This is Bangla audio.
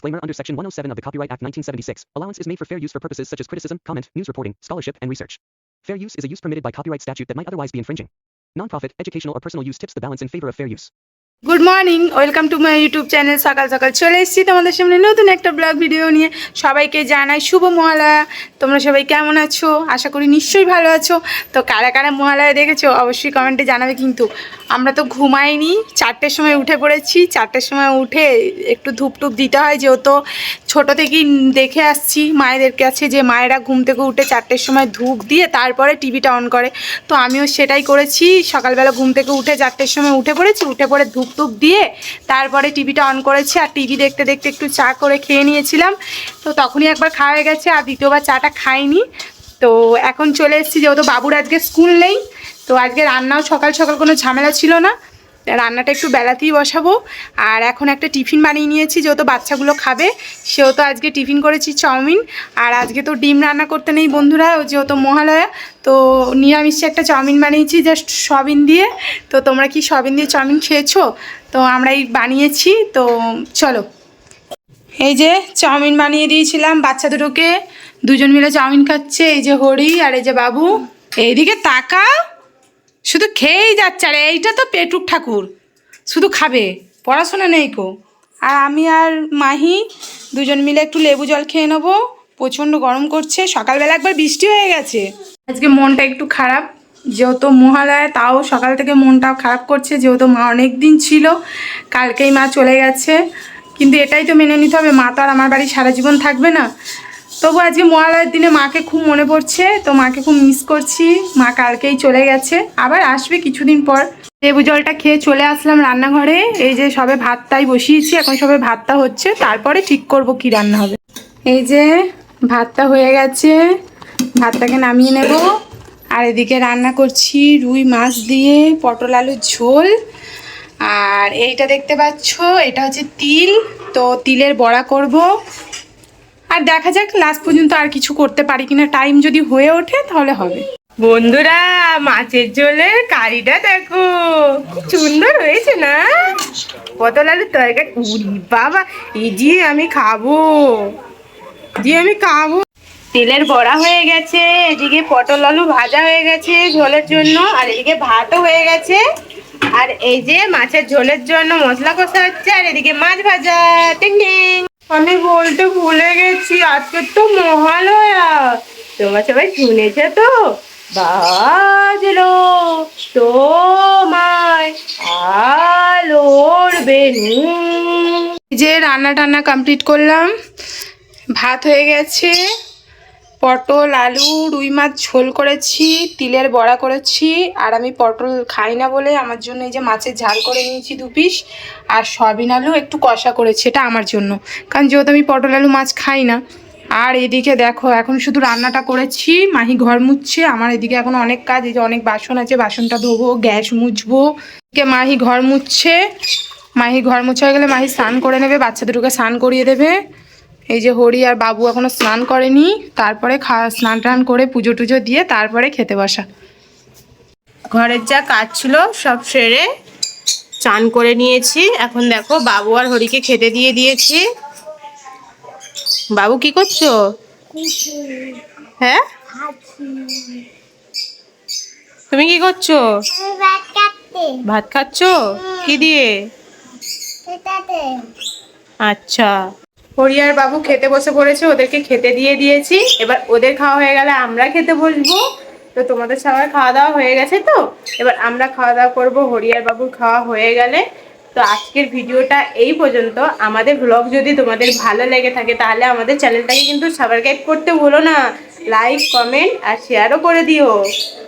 disclaimer under Section 107 of the Copyright Act 1976. Allowance is made for fair use for purposes such as criticism, comment, news reporting, scholarship, and research. Fair use is a use permitted by copyright statute that might otherwise be infringing. Non-profit, educational, or personal use tips the balance in favor of fair use. Good morning, welcome to my YouTube channel. সকাল সকাল চলে এসেছি তোমাদের সামনে নতুন একটা ব্লগ ভিডিও নিয়ে। সবাইকে জানাই শুভ মহালয়া। তোমরা সবাই কেমন আছো? আশা করি নিশ্চয়ই ভালো আছো। তো কারা কারা মহালয়া দেখেছো অবশ্যই কমেন্টে জানাবে। কিন্তু আমরা তো ঘুমাইনি, 4টের সময় উঠে পড়েছি। 4টের সময় উঠে একটু ধূপ টুপ দিতে হয়, যেহেতু ছোটো থেকেই দেখে আসছি মায়েদের কাছে যে মায়েরা ঘুম থেকে উঠে 4টের সময় ধূপ দিয়ে তারপরে টিভিটা অন করে। তো আমিও সেটাই করেছি। সকালবেলা ঘুম থেকে উঠে 4টের সময় উঠে পড়েছি, উঠে পড়ে ধূপ টুপ দিয়ে তারপরে টিভিটা অন করেছি। আর টিভি দেখতে দেখতে একটু চা করে খেয়ে নিয়েছিলাম। তো তখনই একবার খাওয়া হয়ে গেছে, আর দ্বিতীয়বার চাটা খাইনি। তো এখন চলে এসেছি, যেহেতু বাবুর আজকে স্কুল নেই। তো আজকে রান্নাও সকাল সকাল কোনো ঝামেলা ছিল না, রান্নাটা একটু বেলাতেই বসাবো। আর এখন একটা টিফিন বানিয়ে নিয়েছি, যেহেতু বাচ্চাগুলো খাবে সেহেতু আজকে টিফিন করেছি চাউমিন। আর আজকে তো ডিম রান্না করতে নেই বন্ধুরা, যেহেতু মহালয়া। তো নিরামিষ একটা চাউমিন বানিয়েছি জাস্ট সয়াবিন দিয়ে। তো তোমরা কি সয়াবিন দিয়ে চাউমিন খেয়েছো? তো আমরাই বানিয়েছি। তো চলো, এই যে চাউমিন বানিয়ে দিয়েছিলাম বাচ্চা দুটোকে, দুজন মিলে চাউমিন খাচ্ছে। এই যে হরি আর এই যে বাবু। এইদিকে তাকা, শুধু খেয়েই যাচ্ছে। আর এইটা তো পেটুক ঠাকুর, শুধু খাবে, পড়াশোনা নেই কো। আর আমি আর মাহি দুজন মিলে একটু লেবু জল খেয়ে নেবো, প্রচণ্ড গরম করছে। সকালবেলা একবার বৃষ্টি হয়ে গেছে। আজকে মনটা একটু খারাপ, যেহেতু মহালয়া, তাও সকাল থেকে মনটাও খারাপ করছে, যেহেতু মা অনেক দিন ছিল, কালকেই মা চলে গেছে। কিন্তু এটাই তো মেনে নিতে হবে, মা তো আর আমার বাড়ি সারা জীবন থাকবে না। তবু আজকে মহালয়ার দিনে মাকে খুব মনে পড়ছে, তো মাকে খুব মিস করছি। মা কালকেই চলে গেছে, আবার আসবে কিছুদিন পর। লেবু জলটা খেয়ে চলে আসলাম রান্নাঘরে। এই যে সবে ভাতটাই বসিয়েছি, এখন সবে ভাতটা হচ্ছে, তারপরে ঠিক করব কি রান্না হবে। এই যে ভাতটা হয়ে গেছে, ভাতটাকে নামিয়ে নেব। আর এদিকে রান্না করছি রুই মাছ দিয়ে পটল আলুর ঝোল। আর এইটা দেখতে পাচ্ছ, এটা হচ্ছে তিল, তো তিলের বড়া করব। আর দেখা যাক লাস্ট পর্যন্ত আর কিছু করতে পারি কিনা, টাইম যদি হয়ে ওঠে তাহলে হবে। বন্ধুরা, মাছের ঝোলের কারিটা দেখো, সুন্দর হয়েছে না? পটল আলুর তরকারি, উরি বাবা, এই যে আমি খাবো, তেলের বড়া হয়ে গেছে, এদিকে পটল আলু ভাজা হয়ে গেছে ঝোলের জন্য, আর এদিকে ভাতও হয়ে গেছে। আর এই যে মাছের ঝোলের জন্য মশলা কষা হচ্ছে, আর এদিকে মাছ ভাজা। টিং টিং। আমি বলতে ভুলে গেছি, আজকে তো মহালয়া। তোমরা সবাই শুনেছ তো? বাজলো তোমায় আলোর বেনু। যে রান্না টান্না কমপ্লিট করলাম, ভাত হয়ে গেছে, পটল আলু রুই মাছ ঝোল করেছি, তিলের বড়া করেছি। আর আমি পটল খাই না বলে আমার জন্য এই যে মাছের ঝাল করে নিয়েছি 2 পিস। আর সয়াবিন আলু একটু কষা করেছি, এটা আমার জন্য, কারণ যেহেতু আমি পটল আলু মাছ খাই না। আর এদিকে দেখো, এখন শুধু রান্নাটা করেছি, মাহি ঘর মুছছে। আমার এদিকে এখন অনেক কাজ, এই যে অনেক বাসন আছে, বাসনটা ধোবো, গ্যাস মুছবো। এদিকে মাহি ঘর মুছছে। মাহি ঘর মুছা হয়ে গেলে মাহি স্নান করে নেবে, বাচ্চা দুটোকে স্নান করিয়ে দেবে। এই যে হরি আর বাবু এখনো স্নান করেনি, তারপরে স্নান টান করে পুজো টুজো দিয়ে তারপরে খেতে বসা। ঘরের যা কাজ ছিল সব সেরে চান করে নিয়েছি। এখন দেখো বাবু আর হরিকে খেতে দিয়ে দিয়েছি। বাবু কি করছো? হ্যাঁ, তুমি কি করছো? ভাত খাচ্ছো? কি দিয়ে? আচ্ছা। হরি আর বাবু খেতে বসে পড়েছে, ওদেরকে খেতে দিয়ে দিয়েছি। এবার ওদের খাওয়া হয়ে গেলে আমরা খেতে বসবো। তো তোমাদের সবার খাওয়া দাওয়া হয়ে গেছে তো? এবার আমরা খাওয়া দাওয়া করবো হরি আর বাবুর খাওয়া হয়ে গেলে। তো আজকের ভিডিওটা এই পর্যন্ত। আমাদের ব্লগ যদি তোমাদের ভালো লেগে থাকে তাহলে আমাদের চ্যানেলটাকে কিন্তু সাবস্ক্রাইব করতে ভুলো না, লাইক কমেন্ট আর শেয়ারও করে দিও।